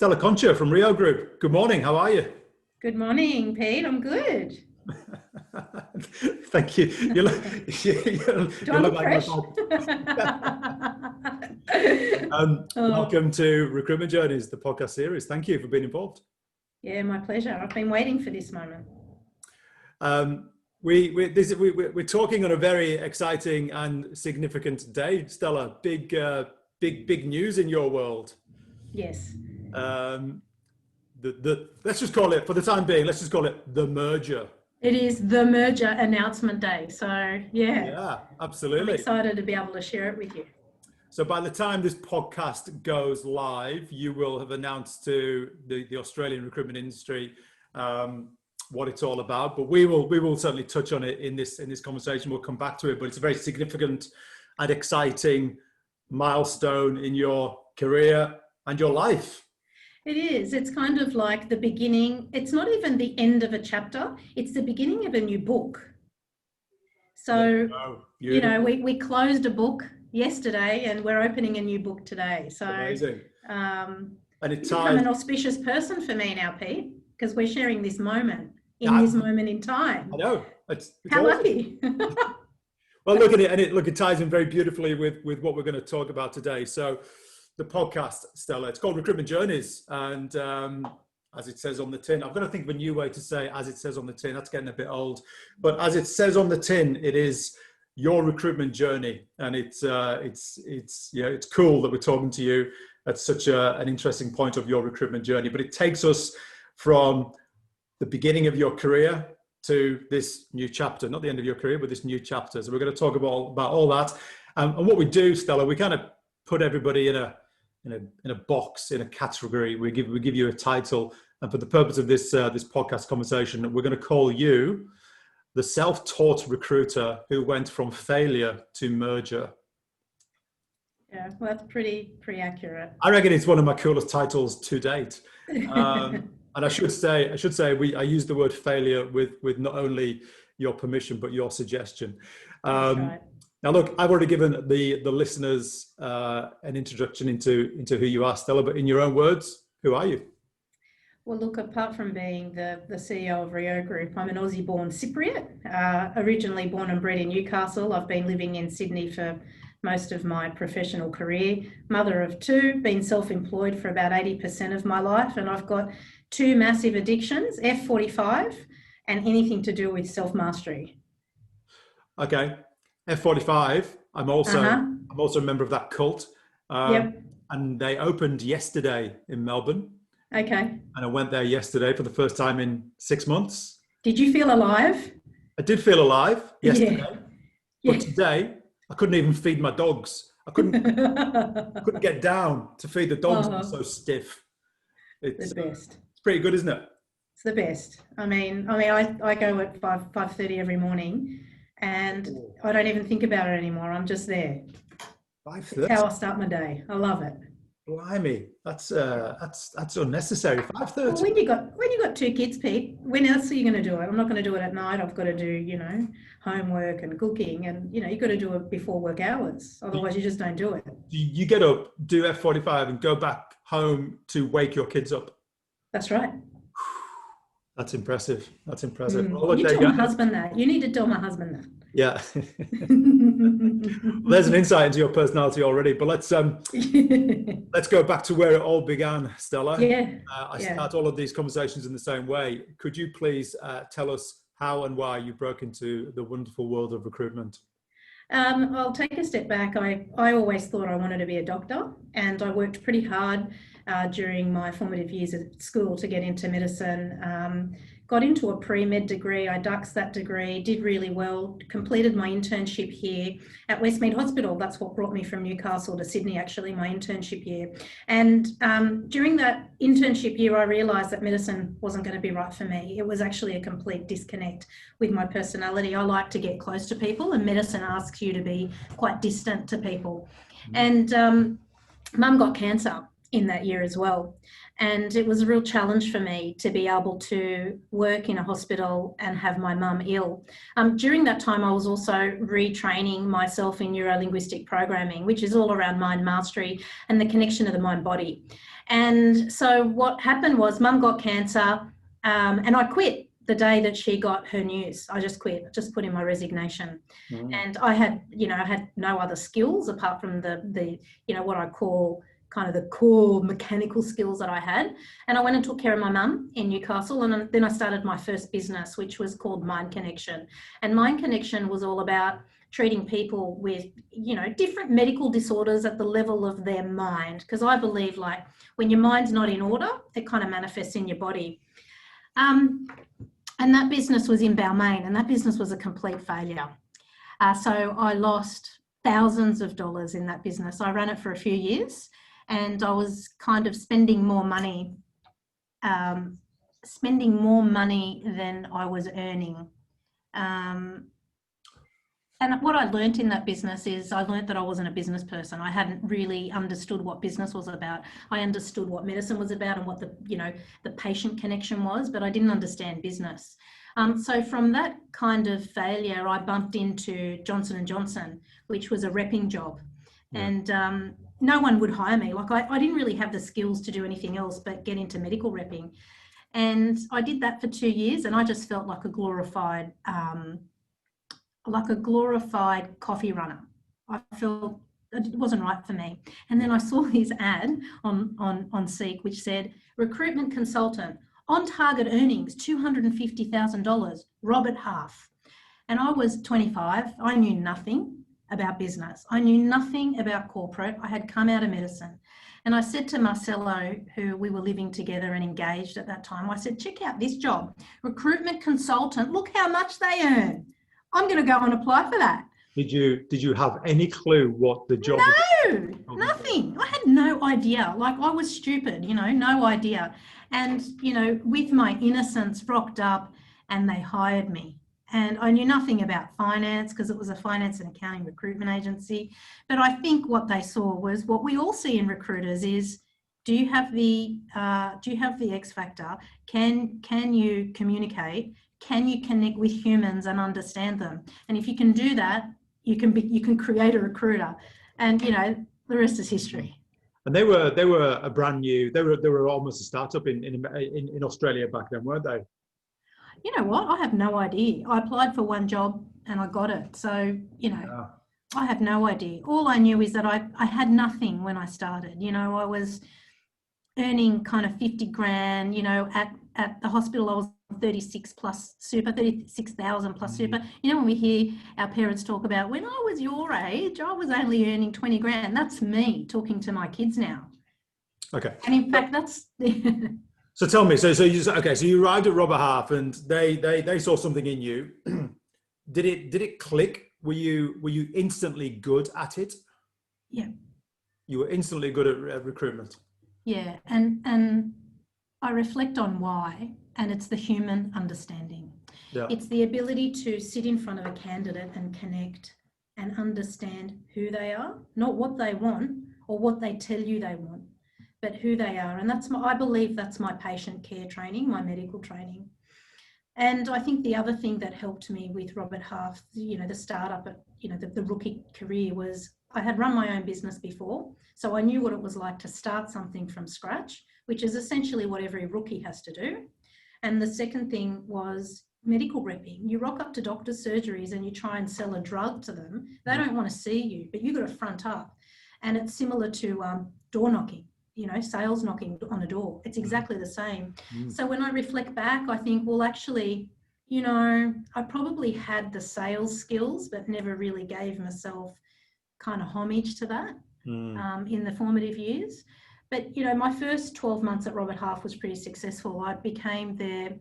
Stella Concha from REO Group. Good morning. How are you? Good morning, Pete. I'm good. Thank you. You look, Do I look fresh? Oh, welcome to Recruitment Journeys, the podcast series. Thank you for being involved. yeah, my pleasure. I've been waiting for this moment. We're talking on a very exciting and significant day, Stella. Big news in your world. Yes. Let's just call it, for the time being, let's just call it the merger. It is the merger announcement day. So, yeah. Yeah, absolutely. I'm excited to be able to share it with you. So by the time this podcast goes live, you will have announced to the Australian recruitment industry what it's all about. But we will certainly touch on it in this conversation. We'll come back to it. But it's a very significant and exciting milestone in your career and your life. It is. It's kind of like the beginning. It's not even the end of a chapter. It's the beginning of a new book. So, we closed a book yesterday and we're opening a new book today. So, amazing. And it's become an auspicious person for me now, Pete, because we're sharing this moment this moment in time. I know. It's How awesome. lucky. Well, look at it, and it ties in very beautifully with what we're going to talk about today. So, the podcast, Stella, it's called Recruitment Journeys, and as it says on the tin, I'm going to think of a new way to say "as it says on the tin." That's getting a bit old, but as it says on the tin, it is your recruitment journey, and it's cool that we're talking to you at such an interesting point of your recruitment journey. But it takes us from the beginning of your career to this new chapter, not the end of your career, but this new chapter. So we're going to talk about all that. And what we do, Stella, we kind of put everybody in a box, in a category. We give you a title. And for the purpose of this podcast conversation, we're going to call you the self-taught recruiter who went from failure to merger. Yeah, well, that's pretty accurate. I reckon it's one of my coolest titles to date. And I should say, I use the word failure with not only your permission, but your suggestion. That's right. Now, look, I've already given the listeners an introduction into who you are, Stella, but in your own words, who are you? Well, look, apart from being the CEO of REO Group, I'm an Aussie-born Cypriot, originally born and bred in Newcastle. I've been living in Sydney for most of my professional career. Mother of two, been self-employed for about 80% of my life, and I've got two massive addictions, F45 and anything to do with self-mastery. Okay. F45, I'm also a member of that cult. Yep. And they opened yesterday in Melbourne. Okay. And I went there yesterday for the first time in 6 months. Did you feel alive? I did feel alive yesterday. Yeah. But today, I couldn't even feed my dogs. I couldn't get down to feed the dogs. They're so stiff. It's the best. It's pretty good, isn't it? It's the best. I go at 5:30 every morning. And I don't even think about it anymore. I'm just there. 5:30. It's how I start my day. I love it. Blimey, that's unnecessary. 5:30. Well, when you got two kids, Pete, when else are you going to do it? I'm not going to do it at night. I've got to do homework and cooking, and you've got to do it before work hours. Otherwise, you just don't do it. You get up, do F45, and go back home to wake your kids up. That's right. That's impressive. Well, you tell my husband that. You need to tell my husband that. Yeah. There's an insight into your personality already, but let's go back to where it all began, Stella. Yeah. I start all of these conversations in the same way. Could you please tell us how and why you broke into the wonderful world of recruitment? I'll take a step back. I always thought I wanted to be a doctor, and I worked pretty hard during my formative years at school to get into medicine. Got into a pre-med degree. I duxed that degree, did really well, completed my internship here at Westmead Hospital. That's what brought me from Newcastle to Sydney, actually, my internship year. And during that internship year, I realised that medicine wasn't going to be right for me. It was actually a complete disconnect with my personality. I like to get close to people, and medicine asks you to be quite distant to people. And Mum got cancer. in that year as well. And it was a real challenge for me to be able to work in a hospital and have my mum ill. During that time, I was also retraining myself in neuro-linguistic programming, which is all around mind mastery and the connection of the mind-body. And so what happened was mum got cancer, and I quit the day that she got her news. I just quit, just put in my resignation. And I had no other skills apart from the what I call kind of the core mechanical skills that I had. And I went and took care of my mum in Newcastle. And then I started my first business, which was called Mind Connection. And Mind Connection was all about treating people with, different medical disorders at the level of their mind. Because I believe, like, when your mind's not in order, it kind of manifests in your body. And that business was in Balmain, and that business was a complete failure. So I lost thousands of dollars in that business. I ran it for a few years, and I was kind of spending more money than I was earning. And what I learnt in that business is I learnt that I wasn't a business person. I hadn't really understood what business was about. I understood what medicine was about and what the patient connection was, but I didn't understand business. So from that kind of failure, I bumped into Johnson & Johnson, which was a repping job. Yeah. And no one would hire me. Like I didn't really have the skills to do anything else but get into medical repping. And I did that for 2 years, and I just felt like a glorified coffee runner. I felt it wasn't right for me. And then I saw this ad on Seek which said, recruitment consultant, on target earnings, $250,000, Robert Half. And I was 25. I knew nothing about business. I knew nothing about corporate. I had come out of medicine. And I said to Marcelo, who we were living together and engaged at that time, I said, check out this job, recruitment consultant. Look how much they earn. I'm going to go and apply for that. Did you have any clue what the job was? No, nothing. I had no idea. Like, I was stupid, no idea. And, with my innocence, rocked up and they hired me. And I knew nothing about finance because it was a finance and accounting recruitment agency. But I think what they saw was what we all see in recruiters is, do you have the X factor? Can you communicate? Can you connect with humans and understand them? And if you can do that, you can create a recruiter. And the rest is history. And they were a brand new. They were almost a startup in Australia back then, weren't they? You know what? I have no idea. I applied for one job and I got it. So yeah. I have no idea. All I knew is that I had nothing when I started. I was earning kind of 50 grand. At the hospital I was 36 plus super, 36,000 plus super. When we hear our parents talk about, when I was your age, I was only earning 20 grand. That's me talking to my kids now. Okay. And in fact, that's... So tell me, so you arrived at Robert Half and they saw something in you. Did it click? Were you instantly good at it? Yeah. You were instantly good at recruitment. Yeah, and I reflect on why, and it's the human understanding. Yeah. It's the ability to sit in front of a candidate and connect and understand who they are, not what they want or what they tell you they want, but who they are. And I believe that's my patient care training, my medical training. And I think the other thing that helped me with Robert Half, the startup, the rookie career, was I had run my own business before. So I knew what it was like to start something from scratch, which is essentially what every rookie has to do. And the second thing was medical repping. You rock up to doctors' surgeries and you try and sell a drug to them. They don't want to see you, but you've got to front up. And it's similar to door knocking. Sales knocking on a door. It's exactly the same. So when I reflect back, I think, well, actually, I probably had the sales skills, but never really gave myself kind of homage to that in the formative years. But, my first 12 months at Robert Half was pretty successful. I became their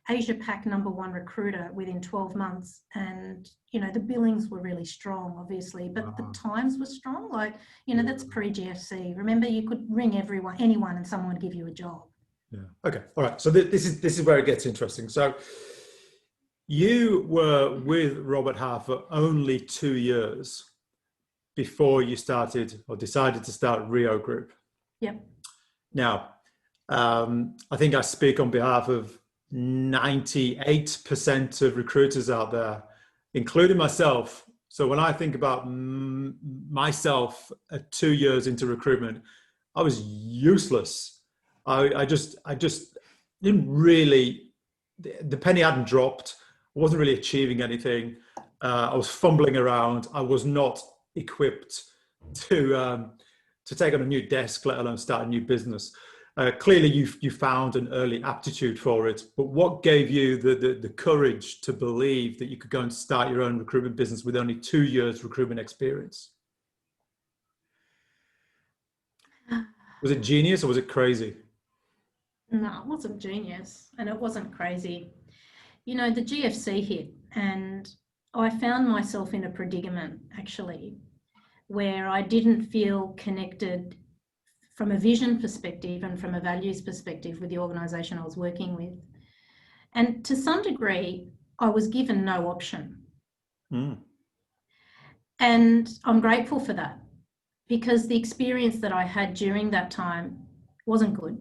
Asia Pac #1 recruiter within 12 months. And, the billings were really strong, obviously, but the times were strong. Like, that's pre-GFC. Remember, you could ring anyone and someone would give you a job. Yeah. Okay. All right. So this is where it gets interesting. So you were with Robert Half for only 2 years before you started or decided to start REO Group. Yep. Now, I think I speak on behalf of 98% of recruiters out there, including myself. So when I think about myself at 2 years into recruitment, I was useless. I just didn't really, the penny hadn't dropped. I wasn't really achieving anything. I was fumbling around. I was not equipped to take on a new desk, let alone start a new business. Clearly, you found an early aptitude for it, but what gave you the courage to believe that you could go and start your own recruitment business with only 2 years recruitment experience? Was it genius or was it crazy? No, it wasn't genius and it wasn't crazy. You know, the GFC hit and I found myself in a predicament actually where I didn't feel connected from a vision perspective and from a values perspective with the organisation I was working with. And to some degree, I was given no option. Mm. And I'm grateful for that because the experience that I had during that time wasn't good.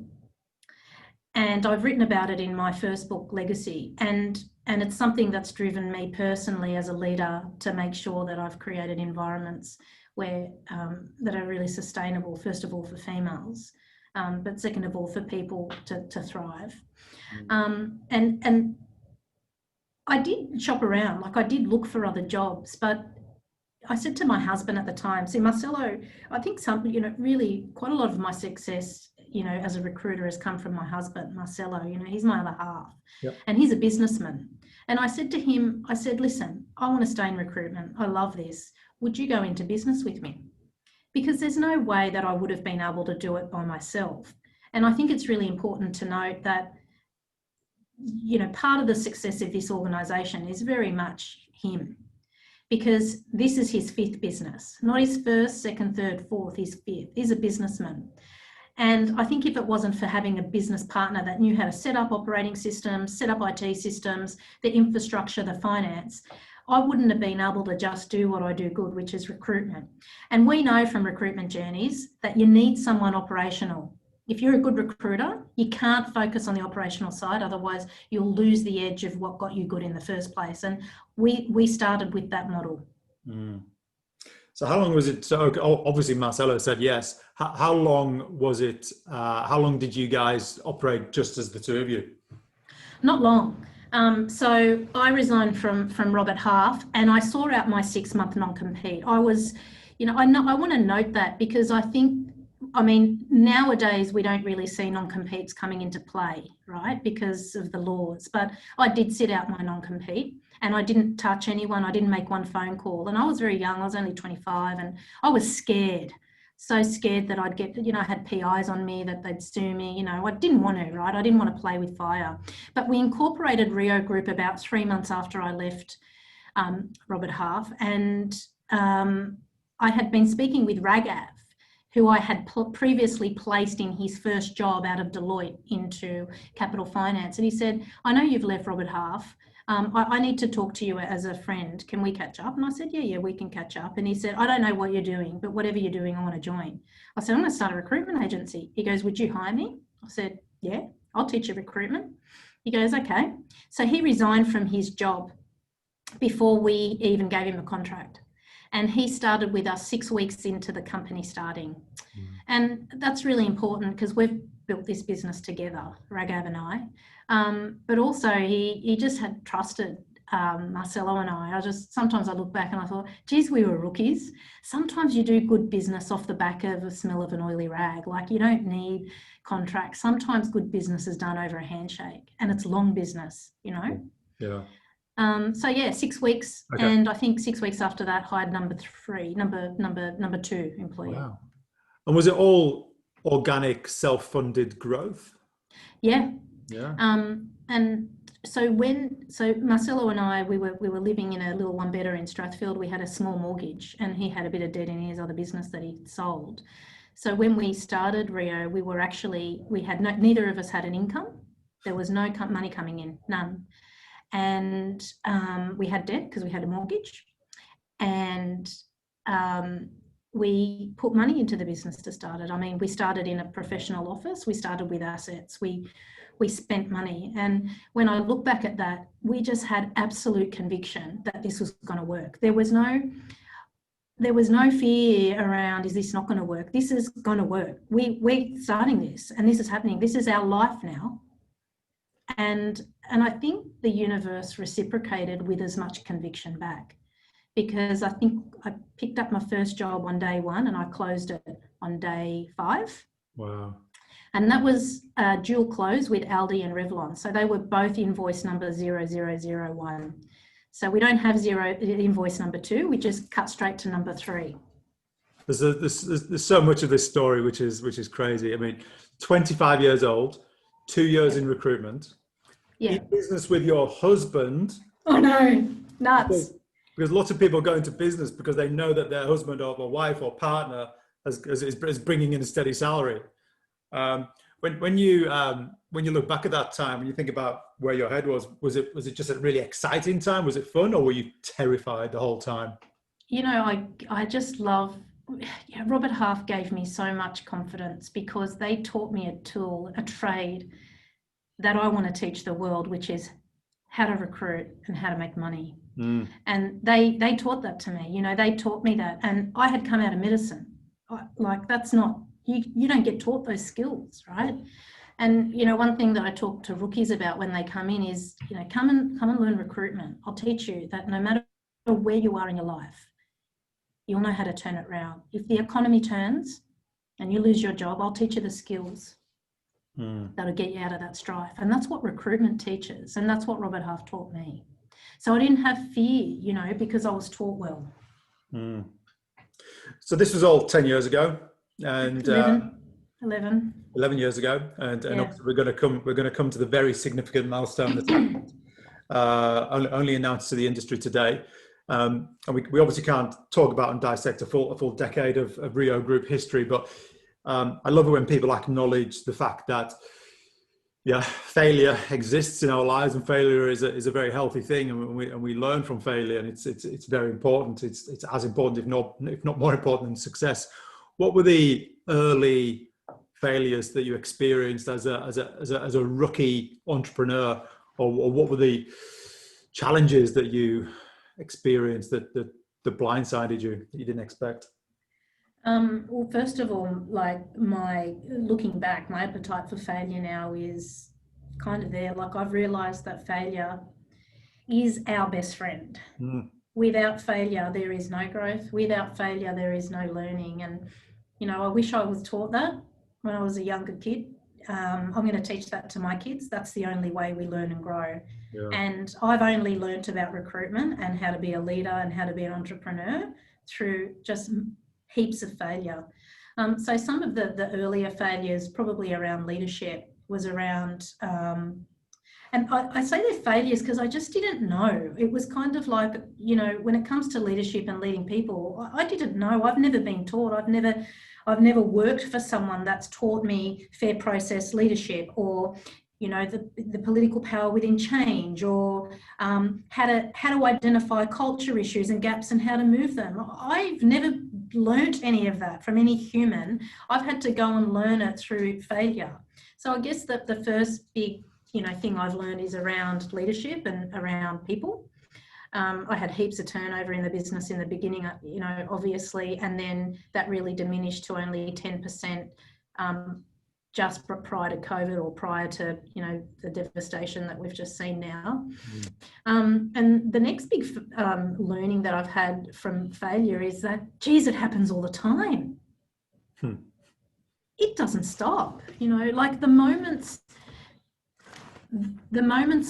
And I've written about it in my first book, Legacy. And it's something that's driven me personally as a leader to make sure that I've created environments where that are really sustainable, first of all, for females, but second of all, for people to thrive. And I did shop around, like I did look for other jobs, but I said to my husband at the time, see, Marcelo, I think really quite a lot of my success, as a recruiter has come from my husband, Marcelo, he's my other half. Yep. And he's a businessman. And I said to him, listen, I want to stay in recruitment. I love this. Would you go into business with me? Because there's no way that I would have been able to do it by myself. And I think it's really important to note that, part of the success of this organisation is very much him. Because this is his fifth business, not his first, second, third, fourth, his fifth. He's a businessman. And I think if it wasn't for having a business partner that knew how to set up operating systems, set up IT systems, the infrastructure, the finance, I wouldn't have been able to just do what I do good, which is recruitment. And we know from recruitment journeys that you need someone operational. If you're a good recruiter, you can't focus on the operational side, otherwise you'll lose the edge of what got you good in the first place. And we started with that model. Mm. So how long was it? So obviously Marcelo said yes. How long was it? How long did you guys operate just as the two of you? Not long. So I resigned from Robert Half and I saw out my 6-month non-compete. I was, I want to note that because nowadays we don't really see non-competes coming into play, right? Because of the laws. But I did sit out my non-compete and I didn't touch anyone. I didn't make one phone call. And I was very young. I was only 25 and I was scared. So scared that I'd get, I had PIs on me, that they'd sue me. I didn't want to, right? I didn't want to play with fire. But we incorporated REO Group about 3 months after I left Robert Half. And I had been speaking with Ragav, who I had previously placed in his first job out of Deloitte into capital finance. And he said, I know you've left Robert Half. I need to talk to you as a friend. Can we catch up? And I said, yeah, we can catch up. And he said, I don't know what you're doing, but whatever you're doing, I want to join. I said, I'm going to start a recruitment agency. He goes, would you hire me? I said, yeah, I'll teach you recruitment. He goes, okay. So he resigned from his job before we even gave him a contract. And he started with us 6 weeks into the company starting. Mm. And that's really important because we've built this business together, Ragav and I. But also he just had trusted Marcelo and I. Sometimes I look back and I thought, geez, we were rookies. Sometimes you do good business off the back of a smell of an oily rag. Like you don't need contracts. Sometimes good business is done over a handshake and it's long business, Yeah. 6 weeks, okay. And I think 6 weeks after that, hired number 2 employee. Wow. And was it all organic, self-funded growth? Yeah. Yeah. And so Marcelo and I, we were living in a little one-bedder in Strathfield. We had a small mortgage, and he had a bit of debt in his other business that he sold. So when we started REO, neither of us had an income. There was no money coming in, none. And we had debt because we had a mortgage. And we put money into the business to start it. I mean, we started in a professional office. We started with assets. We spent money. And when I look back at that, we just had absolute conviction that this was going to work. There was no fear around, is this not going to work? This is going to work. We're starting this, and this is happening. This is our life now. And I think the universe reciprocated with as much conviction back, because I think I picked up my first job on day 1 and I closed it on day 5. Wow. And that was a dual close with Aldi and Revlon. So they were both invoice number 0001. So we don't have invoice number 2. We just cut straight to number 3. There's so much of this story, which is crazy. I mean, 25 years old, 2 years in recruitment, in business with your husband. Oh no, nuts. Because lots of people go into business because they know that their husband or wife or partner is bringing in a steady salary. When you look back at that time, when you think about where your head was it just a really exciting time? Was it fun, or were you terrified the whole time? You know, I just love, Robert Half gave me so much confidence, because they taught me a tool, a trade that I want to teach the world, which is how to recruit and how to make money. And they taught that to me. You know, they taught me that, and I had come out of medicine. Like, that's not, you don't get taught those skills, right? And, you know, one thing that I talk to rookies about when they come in is, you know, come and learn recruitment. I'll teach you that no matter where you are in your life, you'll know how to turn it around. If the economy turns and you lose your job, I'll teach you the skills that'll get you out of that strife. And that's what recruitment teaches. And that's what Robert Half taught me. So I didn't have fear, you know, because I was taught well. So this was all 10 years ago, and 11 years ago, and we're going to come to the very significant milestone that's happened, only announced to the industry today. And we obviously can't talk about and dissect a full decade of REO Group history, but I love it when people acknowledge the fact that failure exists in our lives, and failure is a very healthy thing, and we learn from failure, and it's very important. It's as important, if not more important, than success. What were the early failures that you experienced as a rookie entrepreneur, or what were the challenges that you experienced that blindsided you, that you didn't expect? Well, first of all, like, looking back, my appetite for failure now is kind of there. Like, I've realized that failure is our best friend. Without failure, there is no growth. Without failure, there is no learning. And, you know, I wish I was taught that when I was a younger kid. I'm going to teach that to my kids. That's the only way we learn and grow. And I've only learnt about recruitment and how to be a leader and how to be an entrepreneur through just heaps of failure. So some of the earlier failures, probably around leadership, was around, and I say they're failures because I just didn't know. It was kind of like, you know, when it comes to leadership and leading people, I didn't know. I've never been taught. I've never worked for someone that's taught me fair process leadership, or, you know, the political power within change, or how to identify culture issues and gaps and how to move them. I've never learnt any of that from any human. I've had to go and learn it through failure. So I guess that the first big, you know, thing I've learned is around leadership and around people. I had heaps of turnover in the business in the beginning, you know, obviously, and then that really diminished to only 10% just prior to COVID, or prior to, you know, the devastation that we've just seen now. And the next big learning that I've had from failure is that, geez, it happens all the time. It doesn't stop, you know, like the moments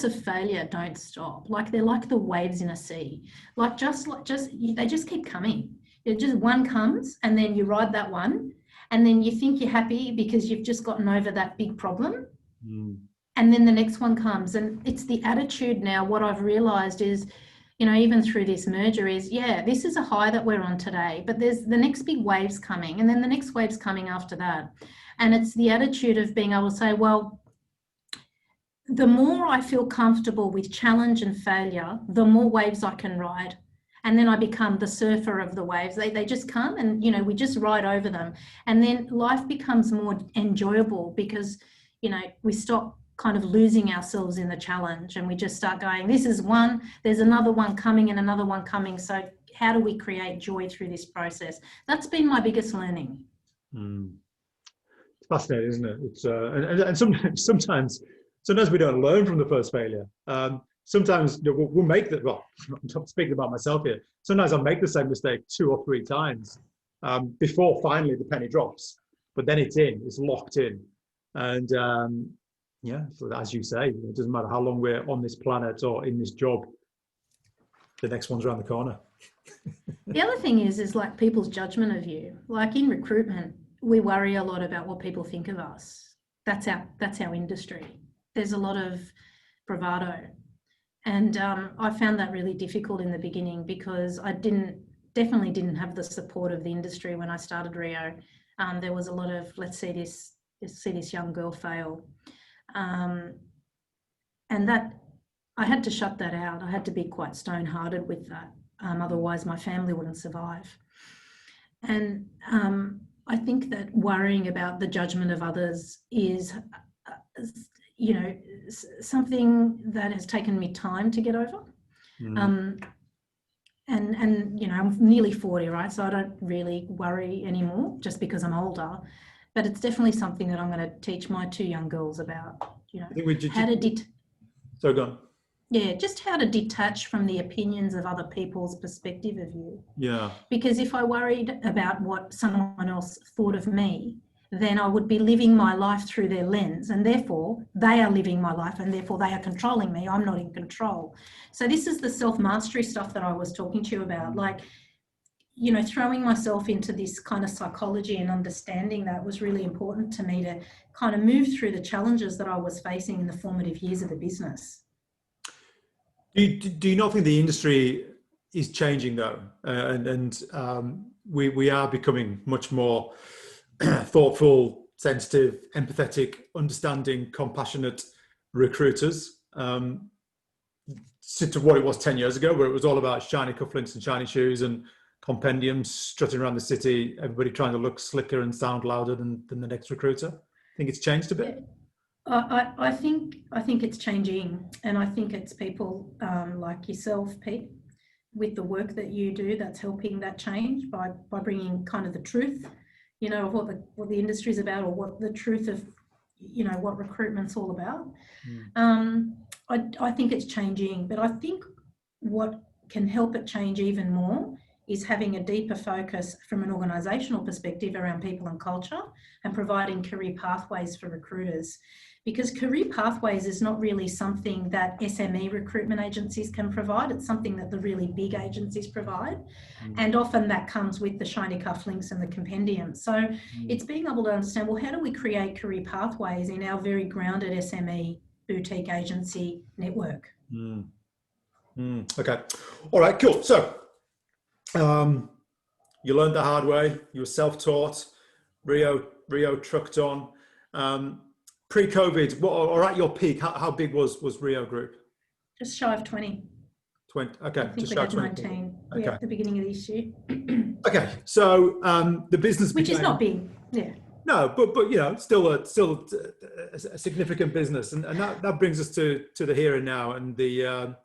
of failure don't stop. Like, they're like the waves in a sea. Like, they just keep coming. Just one comes, and then you ride that one, and then you think you're happy because you've just gotten over that big problem. And then the next one comes, and it's the attitude now. What I've realized is, you know, even through this merger is, this is a high that we're on today, but there's the next big wave's coming, and then the next wave's coming after that. And it's the attitude of being able to say, well, the more I feel comfortable with challenge and failure, the more waves I can ride. And then I become the surfer of the waves. They just come and, you know, we just ride over them. And then life becomes more enjoyable because, you know, we stop kind of losing ourselves in the challenge and we just start going, this is one, there's another one coming and another one coming. So how do we create joy through this process? That's been my biggest learning. It's fascinating, isn't it? It's and sometimes we don't learn from the first failure. Sometimes we'll make that. Well, I'm speaking about myself here. Sometimes I'll make the same mistake 2 or 3 times before finally the penny drops. But then it's locked in, and yeah. So as you say, it doesn't matter how long we're on this planet or in this job. The next one's around the corner. The other thing is like people's judgment of you. Like in recruitment, we worry a lot about what people think of us. That's our industry. There's a lot of bravado. And I found that really difficult in the beginning because I definitely didn't have the support of the industry when I started REO. There was a lot of, let's see this young girl fail. And that, I had to shut that out. I had to be quite stone-hearted with that. Otherwise my family wouldn't survive. And I think that worrying about the judgment of others is, you know, something that has taken me time to get over. And you know, I'm nearly 40, right? So I don't really worry anymore just because I'm older. But it's definitely something that I'm going to teach my 2 young girls about, you know, how to So go on. Yeah, just how to detach from the opinions of other people's perspective of you. Yeah. Because if I worried about what someone else thought of me, then I would be living my life through their lens, and therefore they are living my life and therefore they are controlling me. I'm not in control. So this is the self-mastery stuff that I was talking to you about. Like, you know, throwing myself into this kind of psychology and understanding that was really important to me to kind of move through the challenges that I was facing in the formative years of the business. Do you not think the industry is changing though, we are becoming much more thoughtful, sensitive, empathetic, understanding, compassionate recruiters to what it was 10 years ago, where it was all about shiny cufflinks and shiny shoes and compendiums strutting around the city, everybody trying to look slicker and sound louder than the next recruiter? I think it's changed a bit. Yeah. I think it's changing, and I think it's people like yourself, Pete, with the work that you do that's helping that change by bringing kind of the truth, you know, of what the industry is about, or what the truth of, you know, what recruitment's all about. I think it's changing, but I think what can help it change even more is having a deeper focus from an organisational perspective around people and culture, and providing career pathways for recruiters. Because career pathways is not really something that SME recruitment agencies can provide. It's something that the really big agencies provide. And often that comes with the shiny cufflinks and the compendium. So it's being able to understand, well, how do we create career pathways in our very grounded SME boutique agency network? Okay. All right, cool. So you learned the hard way. You were self-taught. REO trucked on. Pre-COVID, or at your peak, how big was REO Group? Just shy of 20. 20. Okay, I think just we shy had of 20. 19. Okay. Yeah, at the beginning of this year. Okay, so the business, which is not big. Yeah. No, but you know, still a significant business, and that brings us to the here and now, and the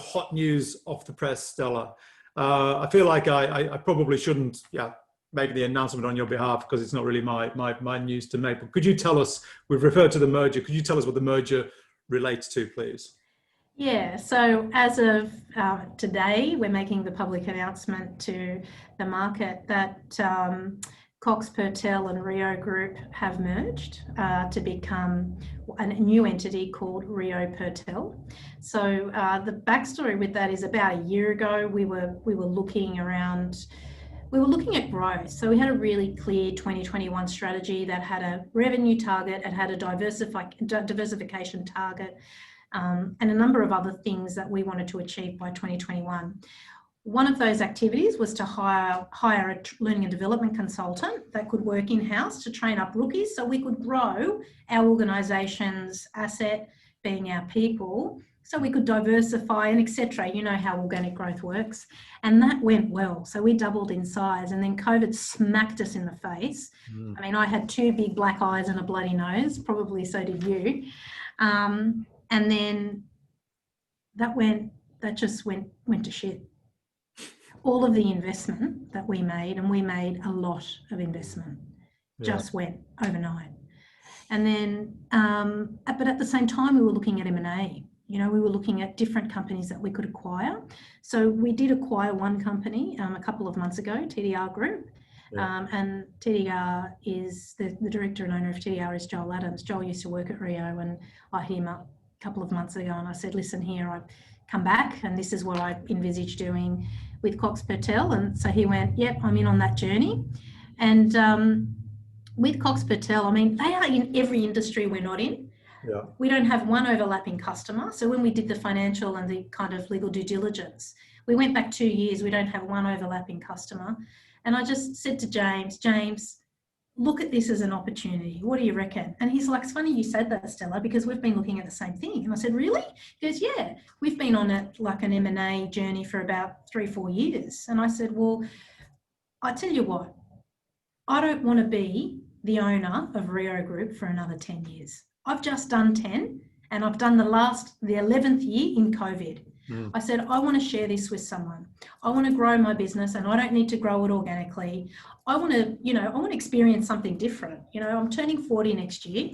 hot news off the press, Stella. I feel like I probably shouldn't, make the announcement on your behalf, because it's not really my news to make. But could you tell us, we've referred to the merger, could you tell us what the merger relates to, please? Yeah, so as of today, we're making the public announcement to the market that Cox Purtell and REO Group have merged to become a new entity called REO Purtell. So the backstory with that is, about a year ago, we were looking at growth. So we had a really clear 2021 strategy that had a revenue target, it had a diversification target, and a number of other things that we wanted to achieve by 2021. One of those activities was to hire a learning and development consultant that could work in-house to train up rookies, so we could grow our organisation's asset, being our people, so we could diversify and etc. You know how organic growth works. And that went well. So we doubled in size, and then COVID smacked us in the face. I mean, I had 2 big black eyes and a bloody nose, probably so did you. And then that just went to shit. All of the investment that we made, and we made a lot of investment, just went overnight. And then, but at the same time, we were looking at M&A. You know, we were looking at different companies that we could acquire. So we did acquire one company a couple of months ago, TDR Group. And TDR is the director and owner of TDR is Joel Adams. Joel used to work at REO, and I hit him up a couple of months ago and I said, listen here, I've come back and this is what I envisage doing with Cox Purtell. And so he went, yep, I'm in on that journey. And with Cox Purtell, I mean, they are in every industry we're not in. Yeah. We don't have one overlapping customer. So when we did the financial and the kind of legal due diligence, we went back 2 years, we don't have one overlapping customer. And I just said to James, look at this as an opportunity. What do you reckon? And he's like, it's funny you said that, Stella, because we've been looking at the same thing. And I said, really? He goes, yeah, we've been on it like an M&A journey for about 3-4 years. And I said, well, I tell you what, I don't want to be the owner of REO Group for another 10 years. I've just done 10 and I've done the 11th year in COVID. I said, I want to share this with someone. I want to grow my business and I don't need to grow it organically. I want to experience something different. You know, I'm turning 40 next year.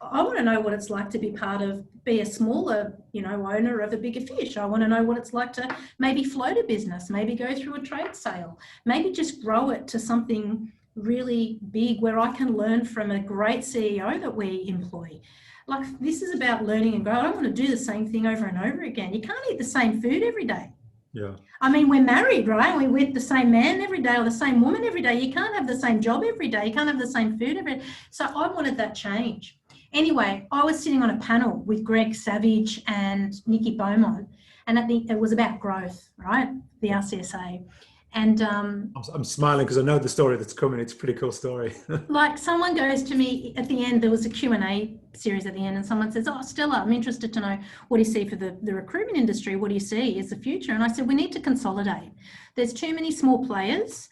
I want to know what it's like to be a smaller, owner of a bigger fish. I want to know what it's like to maybe float a business, maybe go through a trade sale, maybe just grow it to something really big where I can learn from a great CEO that we employ. Like, this is about learning and growing. I don't want to do the same thing over and over again. You can't eat the same food every day. Yeah. I mean, we're married, right? We're with the same man every day or the same woman every day. You can't have the same job every day. You can't have the same food every day. So I wanted that change. Anyway, I was sitting on a panel with Greg Savage and Nikki Beaumont, and it was about growth, right? The RCSA. And I'm smiling because I know the story that's coming. It's a pretty cool story. like, someone goes to me at the end, there was a Q&A series at the end, and someone says, oh, Stella, I'm interested to know, what do you see for the recruitment industry? What do you see as the future? And I said, we need to consolidate. There's too many small players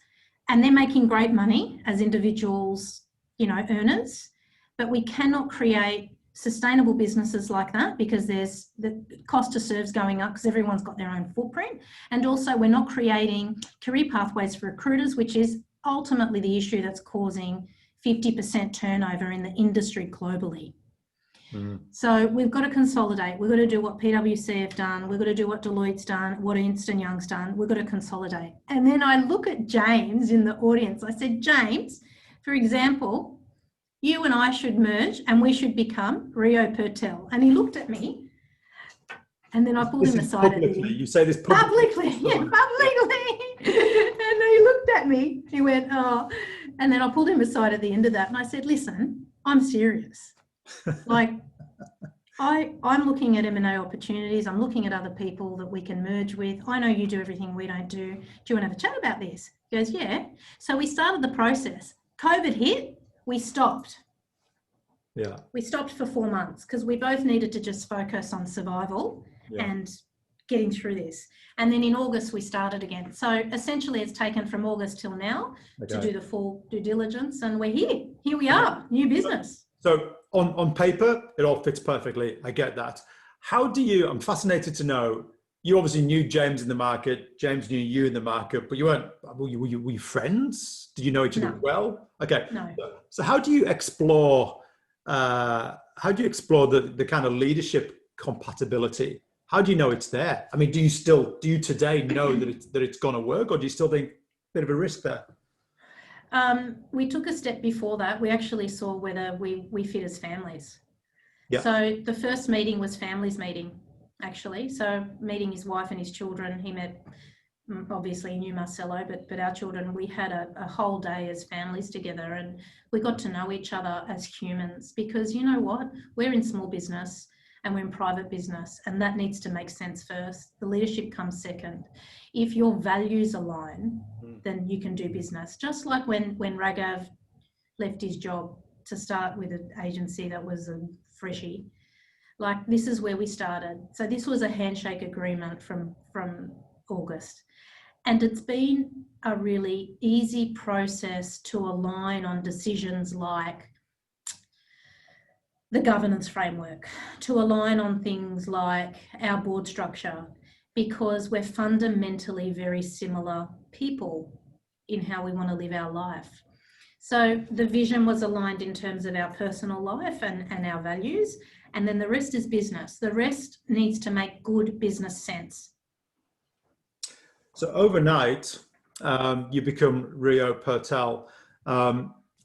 and they're making great money as individuals, earners, but we cannot create sustainable businesses like that because there's the cost to serve's going up because everyone's got their own footprint. And also we're not creating career pathways for recruiters, which is ultimately the issue that's causing 50% turnover in the industry globally. So we've got to consolidate. We've got to do what PwC have done. We've got to do what Deloitte's done, what Ernst & Young's done. We've got to consolidate. And then I look at James in the audience. I said, James, for example, you and I should merge and we should become REO Purtell. And he looked at me and then I pulled him aside. You say this publicly. Yeah, publicly. And he looked at me. He went, oh. And then I pulled him aside at the end of that and I said, listen, I'm serious. Like, I'm looking at M&A opportunities. I'm looking at other people that we can merge with. I know you do everything we don't do. Do you want to have a chat about this? He goes, yeah. So we started the process. COVID hit. We stopped. Yeah. We stopped for 4 months because we both needed to just focus on survival and getting through this. And then in August, we started again. So essentially it's taken from August till now to do the full due diligence, and we're here. Here we are, new business. So on paper, it all fits perfectly. I get that. I'm fascinated to know, you obviously knew James in the market, James knew you in the market, but you weren't, were you friends? Did you know each other well? Okay. No. So how do you explore the kind of leadership compatibility? How do you know it's there? I mean, do you today know that it's going to work, or do you still think a bit of a risk there? We took a step before that. We actually saw whether we fit as families. Yeah. So the first meeting was families meeting, actually. So meeting his wife and his children. He met, obviously he knew Marcelo, but our children, we had a whole day as families together, and we got to know each other as humans, because you know what? We're in small business and we're in private business, and that needs to make sense first. The leadership comes second. If your values align, then you can do business. Just like when Raghav left his job to start with an agency that was a freshie, Like, this is where we started. So this was a handshake agreement from August. And it's been a really easy process to align on decisions like the governance framework, to align on things like our board structure, because we're fundamentally very similar people in how we want to live our life. So the vision was aligned in terms of our personal life and our values, and then the rest is business. The rest needs to make good business sense. So overnight, you become REO Purtell.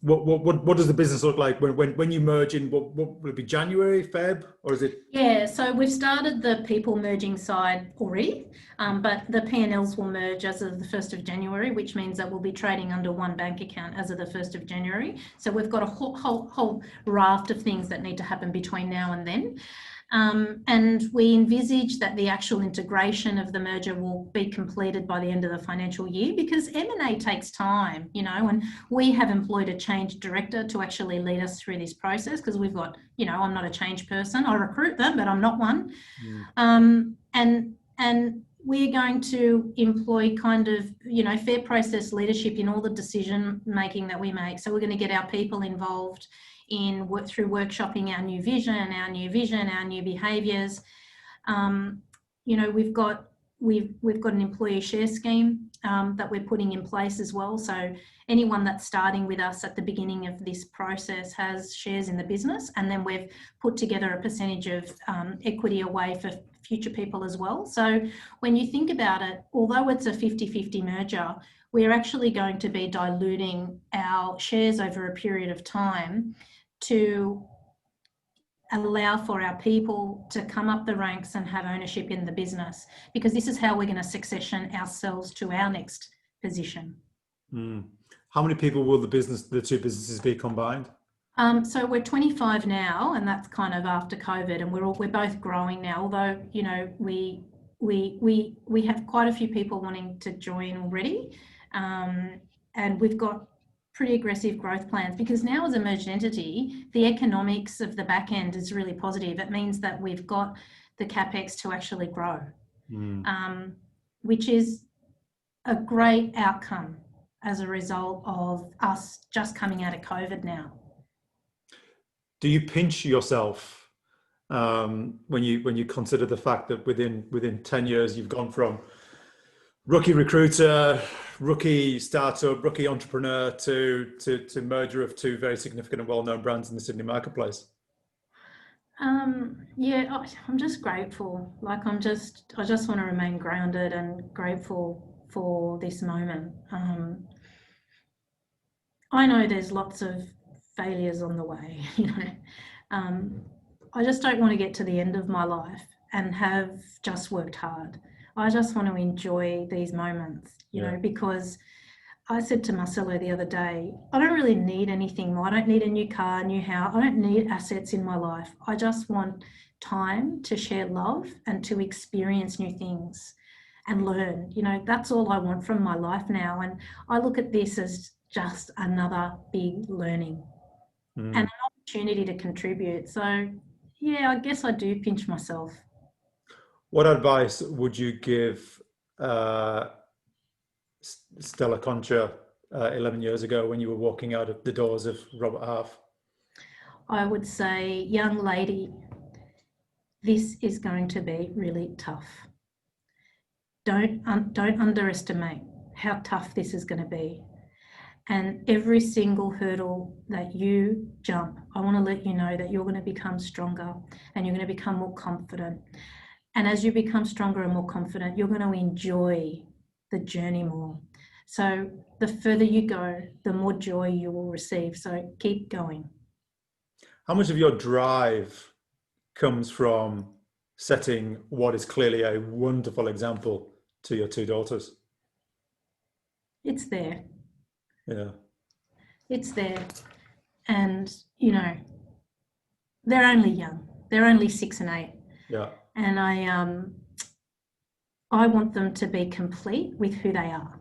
What does the business look like when you merge in? What will it be, January, Feb, or is it? Yeah, so we've started the people merging side already, but the P&Ls will merge as of the 1st of January, which means that we'll be trading under one bank account as of the 1st of January. So we've got a whole raft of things that need to happen between now and then. And we envisage that the actual integration of the merger will be completed by the end of the financial year, because M&A takes time, you know, and we have employed a change director to actually lead us through this process, because we've got, you know, I'm not a change person. I recruit them, but I'm not one. And we're going to employ kind of, you know, fair process leadership in all the decision making that we make. So we're going to get our people involved in through workshopping our new vision, our new behaviours. You know, we've got an employee share scheme that we're putting in place as well. So anyone that's starting with us at the beginning of this process has shares in the business, and then we've put together a percentage of equity away for future people as well. So when you think about it, although it's a 50-50 merger, we're actually going to be diluting our shares over a period of time to allow for our people to come up the ranks and have ownership in the business, because this is how we're going to succession ourselves to our next position. How many people will the two businesses be combined? So we're 25 now, and that's kind of after COVID, and we're both growing now. Although, you know, we have quite a few people wanting to join already, and we've got pretty aggressive growth plans, because now as a merged entity, the economics of the back end is really positive. It means that we've got the capex to actually grow, which is a great outcome as a result of us just coming out of COVID now. Do you pinch yourself when you consider the fact that within 10 years you've gone from rookie recruiter, rookie startup, rookie entrepreneur to merger of two very significant and well-known brands in the Sydney marketplace? Yeah, I'm just grateful. Like, I just want to remain grounded and grateful for this moment. I know there's lots of failures on the way, you know. I just don't want to get to the end of my life and have just worked hard. I just want to enjoy these moments, you know, because I said to Marcelo the other day, I don't really need anything more. I don't need a new car, new house. I don't need assets in my life. I just want time to share love and to experience new things and learn. You know, that's all I want from my life now. And I look at this as just another big learning and an opportunity to contribute. So, yeah, I guess I do pinch myself. What advice would you give Stella Concha 11 years ago when you were walking out of the doors of Robert Half? I would say, young lady, this is going to be really tough. Don't underestimate how tough this is going to be. And every single hurdle that you jump, I want to let you know that you're going to become stronger and you're going to become more confident. And as you become stronger and more confident, you're going to enjoy the journey more. So the further you go, the more joy you will receive. So keep going. How much of your drive comes from setting what is clearly a wonderful example to your two daughters? It's there. Yeah. It's there. And, you know, they're only young. They're only 6 and 8. Yeah. And I want them to be complete with who they are.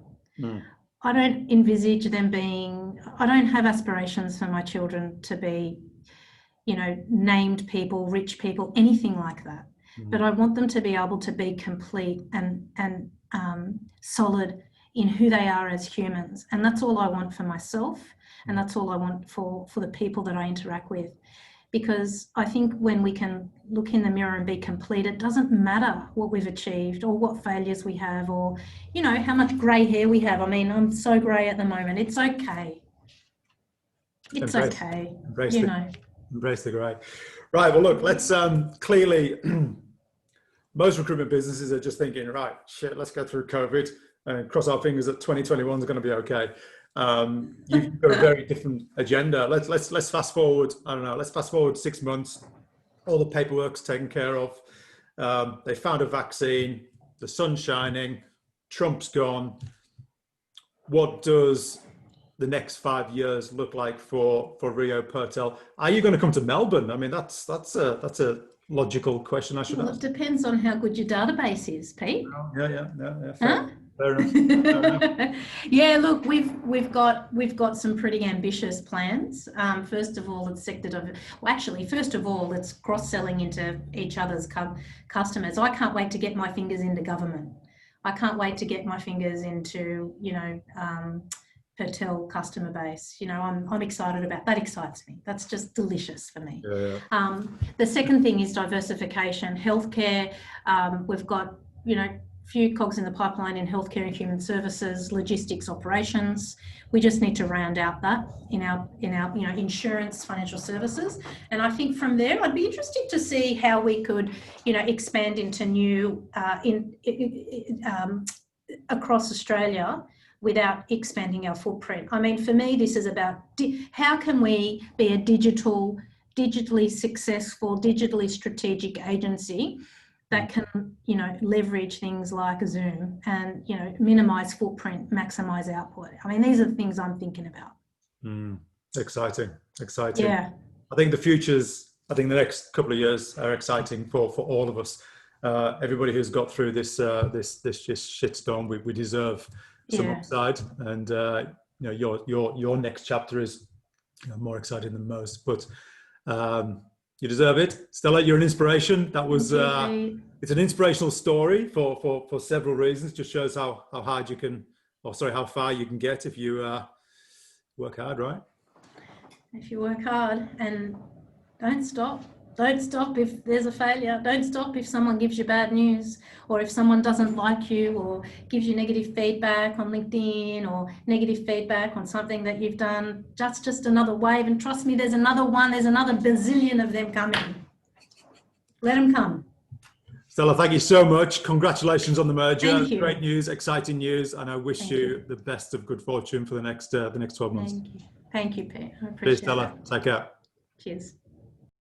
I don't envisage them being, I don't have aspirations for my children to be, named people, rich people, anything like that. But I want them to be able to be complete and solid in who they are as humans. And that's all I want for myself. And that's all I want for the people that I interact with. Because I think when we can look in the mirror and be complete, it doesn't matter what we've achieved or what failures we have or, how much grey hair we have. I mean, I'm so grey at the moment. It's okay. It's okay. Embrace the grey. Right. Well, look, let's clearly, most recruitment businesses are just thinking, right, shit, let's go through COVID and cross our fingers that 2021 is going to be okay. You've got a very different agenda. Let's fast forward. I don't know. Let's fast forward 6 months. All the paperwork's taken care of. They found a vaccine. The sun's shining. Trump's gone. What does the next 5 years look like for REO Purtell? Are you going to come to Melbourne? I mean, that's a logical question I should ask. It depends on how good your database is, Pete. Yeah. Fair enough. Yeah, look, we've got some pretty ambitious plans. First of all, it's cross-selling into each other's customers. I can't wait to get my fingers into government. I can't wait to get my fingers into, Purtell customer base. I'm excited about that. Excites me. That's just delicious for me. Yeah. The second thing is diversification. Healthcare. We've got, few cogs in the pipeline in healthcare and human services, logistics, operations. We just need to round out that in our insurance, financial services. And I think from there, I'd be interested to see how we could, expand into new across Australia without expanding our footprint. I mean, for me, this is about how can we be a digitally successful, digitally strategic agency that can, leverage things like Zoom and, minimise footprint, maximise output. I mean, these are the things I'm thinking about. Exciting. Yeah. I think the next couple of years are exciting for all of us. Everybody who's got through this just shitstorm, we deserve some upside, and your next chapter is more exciting than most. But you deserve it, Stella. You're an inspiration. That was it's an inspirational story for several reasons. Just shows how far you can get if you work hard, right? If you work hard and don't stop. Don't stop if there's a failure. Don't stop if someone gives you bad news, or if someone doesn't like you or gives you negative feedback on LinkedIn or negative feedback on something that you've done. That's just another wave. And trust me, there's another one. There's another bazillion of them coming. Let them come. Stella, thank you so much. Congratulations on the merger. Thank you. Great news, exciting news. And I wish you the best of good fortune for the next 12 months. Thank you, Pete. I appreciate it. Cheers, Stella. Take care. Cheers.